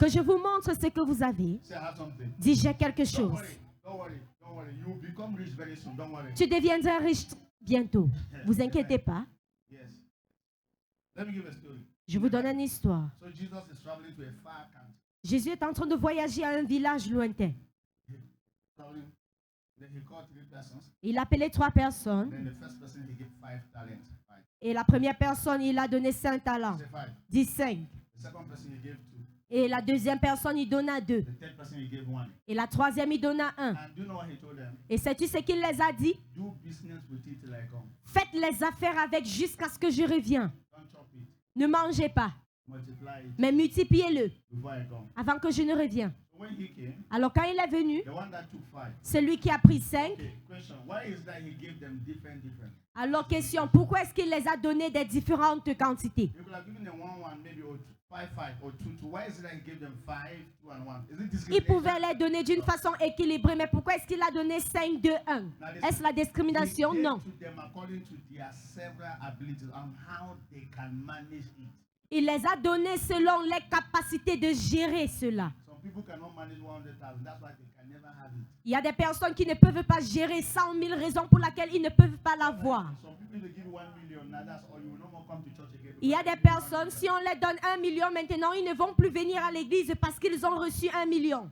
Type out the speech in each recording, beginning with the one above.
Que je vous montre ce que vous avez. Dis, j'ai quelque chose. Tu deviendras riche bientôt. Vous inquiétez pas. Je vous donne une histoire. Jésus est en train de voyager à un village lointain. Il a appelé 3 personnes. Et la première personne, il a donné 5 talents. Dit 5. Et la deuxième personne, il donna 2. Et la troisième, il donna 1. Et sais-tu ce qu'il les a dit? Faites les affaires avec jusqu'à ce que je revienne. Ne mangez pas, mais multipliez-le avant que je ne revienne. Alors quand il est venu, celui qui a pris 5, alors question, pourquoi est-ce qu'il les a donné des différentes quantités? Il pouvait les donner d'une façon équilibrée, mais pourquoi est-ce qu'il a donné 5, 2, 1? Est-ce la discrimination? Non. Il les a donnés selon les capacités de gérer cela. Il y a des personnes qui ne peuvent pas gérer 100 000 raisons pour lesquelles ils ne peuvent pas l'avoir. Il y a des personnes, si on les donne 1 million maintenant, ils ne vont plus venir à l'église parce qu'ils ont reçu 1 million.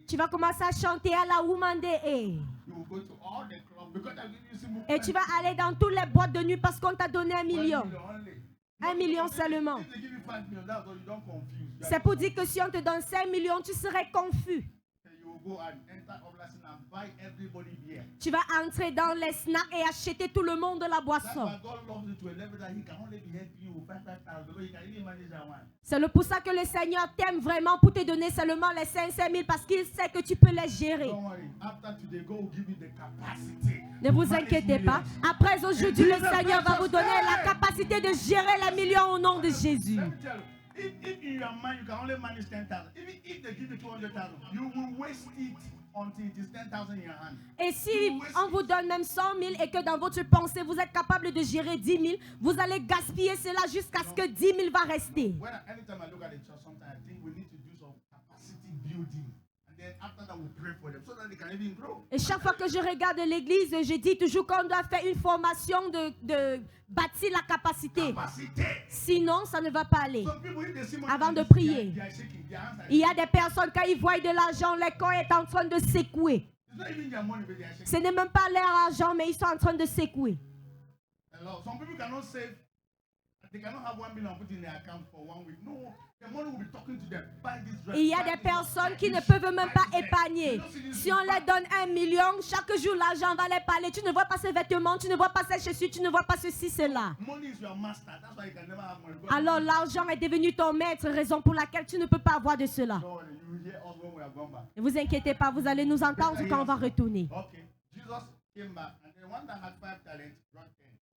Tu vas commencer à chanter à la Woman Day. Et tu vas aller dans toutes les boîtes de nuit parce qu'on t'a donné 1 million. 1 million seulement. C'est pour dire que si on te donne 5 millions, tu serais confus. Tu vas entrer dans les snacks et acheter tout le monde de la boisson. C'est pour ça que le Seigneur t'aime vraiment pour te donner seulement les 500 000 parce qu'il sait que tu peux les gérer. Ne vous inquiétez pas. Après aujourd'hui, le Seigneur va vous donner la capacité de gérer les millions au nom de Jésus. If in your mind you can only manage 10,000, even if they give you 200,000, you will waste it until it is 10,000 in your hand. Et si on vous donne même 100 000 et que dans votre pensée vous êtes capable de gérer 10 000, vous allez gaspiller cela jusqu'à ce que 10 000 va rester. Anytime I look at the church, sometimes I think we need to do some capacity building. And then after that we pray for them so that they can even grow. Et chaque fois que je regarde l'église, je dis toujours qu'on doit faire une formation de bâtir la capacité. Sinon, ça ne va pas aller. Avant de prier, il y a des personnes, quand ils voient de l'argent, le corps est en train de secouer. Ce n'est même pas leur argent, mais ils sont en train de secouer. Il y a des personnes qui ne peuvent même pas épargner. Si on leur donne 1 million, chaque jour l'argent va les parler. Tu ne vois pas ces vêtements, tu ne vois pas ces chaussures, tu ne vois pas ceci, cela. Alors l'argent est devenu ton maître, raison pour laquelle tu ne peux pas avoir de cela. Ne vous inquiétez pas, vous allez nous entendre quand on va retourner.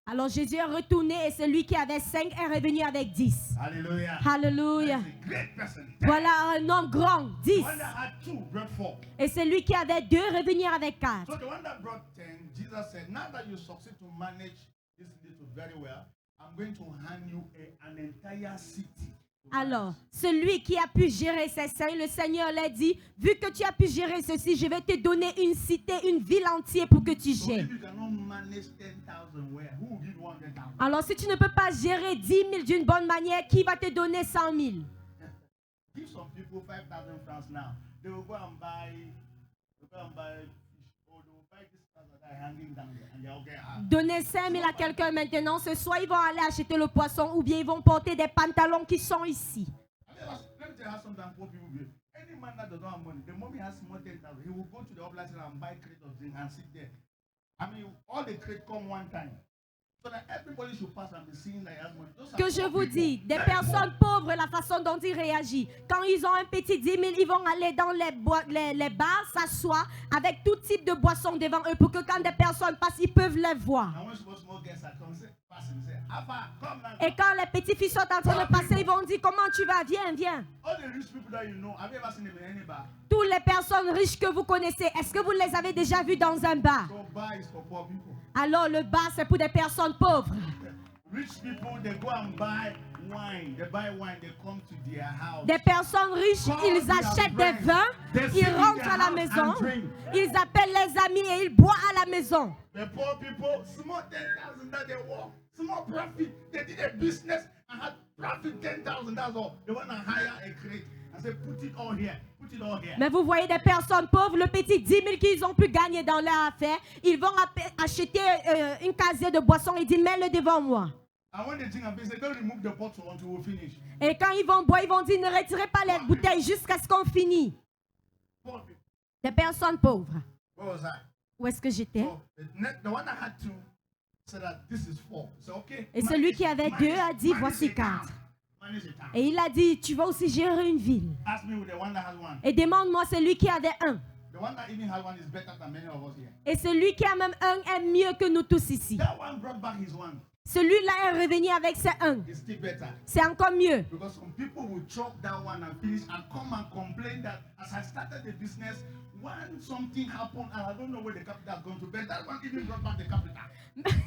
Alors Jésus est retourné et celui qui avait 5 est revenu avec 10. Alléluia. Alléluia. Voilà un homme grand, 10. Et celui qui avait 2 est revenu avec 4. So the one that brought 10, Jesus said, now that you succeed to manage this little very well, I'm going to hand you an entire city. Alors, celui qui a pu gérer ces 5, le Seigneur l'a dit, vu que tu as pu gérer ceci, je vais te donner une cité, une ville entière pour que tu gères. Alors, si tu ne peux pas gérer 10 000 d'une bonne manière, qui va te donner 100 000? Give some people 5,000 francs now. They will go and buy Donnez 5 000 à quelqu'un maintenant, ce soir ils vont aller acheter le poisson ou bien ils vont porter des pantalons qui sont ici. Que je vous dis, des personnes pauvres, la façon dont ils réagissent. Quand ils ont un petit 10 000, ils vont aller dans les bars, s'asseoir avec tout type de boissons devant eux pour que quand des personnes passent, ils peuvent les voir. Et quand les petits filles sont en train de passer, ils vont dire, comment tu vas? Viens, viens. Toutes les personnes riches que vous connaissez, est-ce que vous les avez déjà vues dans un bar? Alors le bar, c'est pour des personnes pauvres. Rich people, they go and buy wine. They buy wine, they come to their house. Des personnes riches, ils achètent des vins, ils rentrent à la maison, ils appellent les amis et ils boivent à la maison. The poor people, small 10,000 that they work, small profit. They did a business and had profit 10,000. That's all. They want to hire a crate and say, put it all here, put it all here. Mais vous voyez des personnes pauvres, le petit 10 000 qu'ils ont pu gagner dans leur affaire, ils vont acheter une casier de boisson et disent, mets-le devant moi. And when they think of it, they don't remove the bottle until we finish. Et quand ils vont boire, ils vont dire, ne retirez pas les bouteilles jusqu'à ce qu'on finisse. Poor people. Des personnes pauvres. What was that? Où est-ce que j'étais? So the one that had two said that this is 4. So okay. Et celui qui avait 2 a dit, voici 4. Manage the town. Et il a dit, tu vas aussi gérer une ville. Ask me with the one that has 1. Et demande-moi celui qui avait 1. The one that even has 1 is better than many of us here. Et celui qui a même 1 est mieux que nous tous ici. That one brought back his 1. Celui-là est revenu avec ses 1. It's still better. C'est encore mieux. Because some people will chop that one and finish and come and complain that as I started the business, when something happened and I don't know where the capital is going to be, that one even brought back the capital.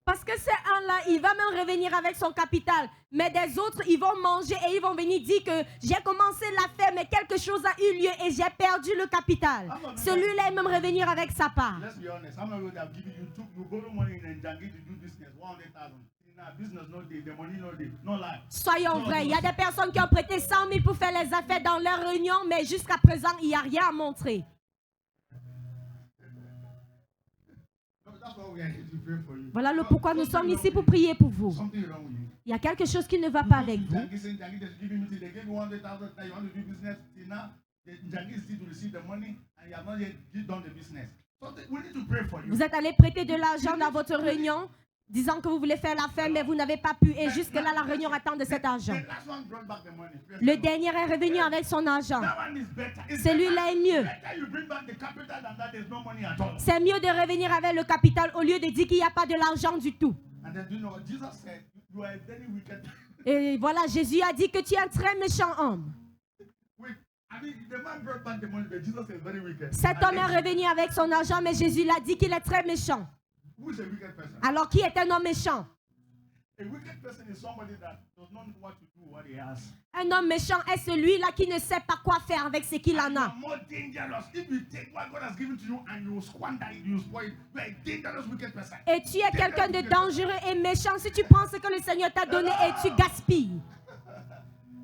Parce que c'est un là, il va même revenir avec son capital. Mais des autres, ils vont manger et ils vont venir dire que j'ai commencé l'affaire, mais quelque chose a eu lieu et j'ai perdu le capital. Celui-là, il va même revenir avec sa part. Let's be honest. How many of you have given you borrow money in Njagi to do business? 100,000. In our business, no day. The money, no day. No lie. Soyons vrais, il y a des personnes qui ont prêté 100 000 pour faire les affaires dans leur réunion, mais jusqu'à présent, il n'y a rien à montrer. That's why we are here to pray for you. Voilà le pourquoi nous sommes ici pour prier pour vous. Something wrong with you. Il y a quelque chose qui ne va pas avec vous. Njagi saying Njagi is giving me. They gave you 100,000 that you want to do business. Till now, Njagi is still to receive the money and you have not yet done the business. So we need to pray for you. Vous êtes allé prêter de l'argent dans votre réunion, disant que vous voulez faire l'affaire, mais vous n'avez pas pu. Et jusque-là, la réunion attend de cet argent. The last one brought back the money. Le dernier est revenu avec son argent. That one is better. It's Celui-là est mieux. better you bring back the capital than that there's no money at all. C'est mieux de revenir avec le capital au lieu de dire qu'il n'y a pas de l'argent du tout. And then do you know what Jesus said? You are a very wicked. Et voilà, Jésus a dit que tu es un très méchant homme. Wait, I mean the man brought back the money, but Jesus is very wicked. Cet homme est revenu avec son argent, mais Jésus l'a dit qu'il est très méchant. Who is a wicked person? Alors, qui est un homme méchant? A wicked person is somebody that does not know what to do with what he has. Un homme méchant est celui-là qui ne sait pas quoi faire avec ce qu'il en You a. are more dangerous if you take what God has given to you and you squander it, you spoil it. You are a dangerous wicked person. Et tu es quelqu'un de dangereux et méchant si tu prends ce que le Seigneur t'a donné et tu gaspilles.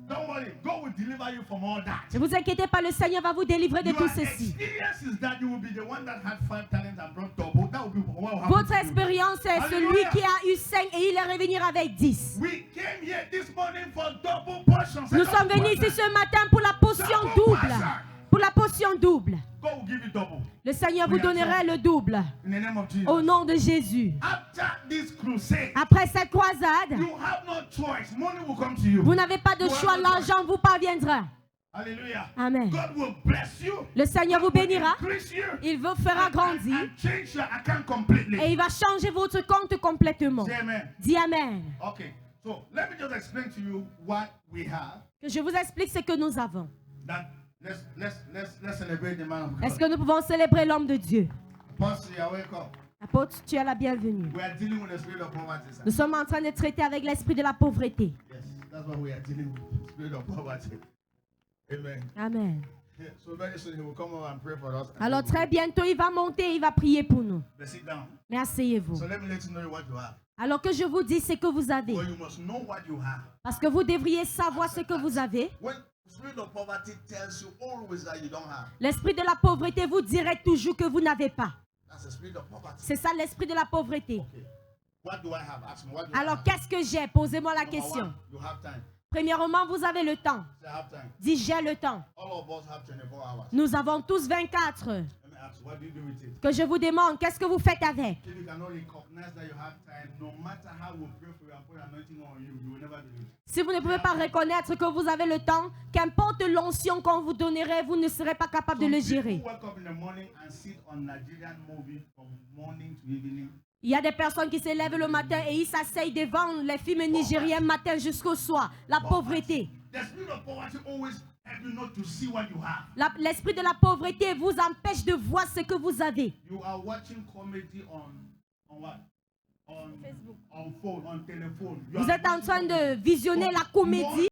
Don't worry, God will deliver you from all that. Ne vous inquiétez pas, le Seigneur va vous délivrer de Your tout ceci. experience is that you will be the one that had 5 talents and brought double. That will be what will happen Votre to you. expérience est celui Hallelujah. qui a eu 5 et il est revenu avec 10. We came here this morning for double portions. Nous sommes venus ici ce matin pour la potion double. Pour la potion double. God will give you double. Le Seigneur vous donnerait le double. In the name of Jesus. Au nom de Jésus. After this crusade, Après cette croisade, you have no choice. Money will come to you. vous n'avez pas de choix, l'argent vous parviendra. Hallelujah. Amen. God will bless you. Le Seigneur vous bénira. Increase you. Il vous fera grandir. And change your account completely. Et il va changer votre compte complètement. Say amen. Dis Amen. Okay. So let me just explain to you what we have. Que je vous explique ce que nous avons. That let's celebrate the man of Est-ce God. que nous pouvons célébrer l'homme de Dieu? Apostle, you are welcome. Apôtre, tu es la bienvenue. We are dealing with the spirit of poverty, sir. Nous sommes en train de traiter avec l'esprit de la pauvreté. Yes, that's what we are dealing with. Spirit of poverty. Amen. Amen. Yeah, so very soon he will come over and pray for us. Alors très bientôt, il va monter, il va prier pour nous. Let's sit down. Mais asseyez-vous. So let me let you know what you have. Alors que je vous dis ce que vous avez. Well, you must know what you have. Parce que vous devriez savoir ce que vous avez. When spirit of poverty tells you always that you don't have, L'esprit de la pauvreté vous dirait toujours que vous n'avez pas. that's the spirit of poverty. C'est ça l'esprit de la pauvreté. Okay. What do I have? Ask me. What do I Alors have? qu'est-ce que j'ai? Posez-moi la Number question. one, you have time. Premièrement, vous avez le temps. Say, I have time. Dis j'ai le temps. All of us have 24 hours. Nous avons tous 24. Let me ask you, what do you do with it? Que je vous demande, qu'est-ce que vous faites avec? If you cannot recognize that you have time, no matter how we pray for you and put anointing on you, you will never believe. Si vous ne pouvez pas reconnaître que vous avez le temps, qu'importe l'onction qu'on vous donnerait, vous ne serez pas capable de le gérer. People wake up in the morning and sit on Nigerian movie from morning to evening. Il y a des personnes qui se lèvent le matin et ils s'asseyent devant les films nigériens matin jusqu'au soir. La pauvreté. The spirit of poverty always help you not to see what you have. L'esprit de la pauvreté vous empêche de voir ce que vous avez. You are watching comedy on what? on phone, on telephone. Vous êtes en train de visionner la comédie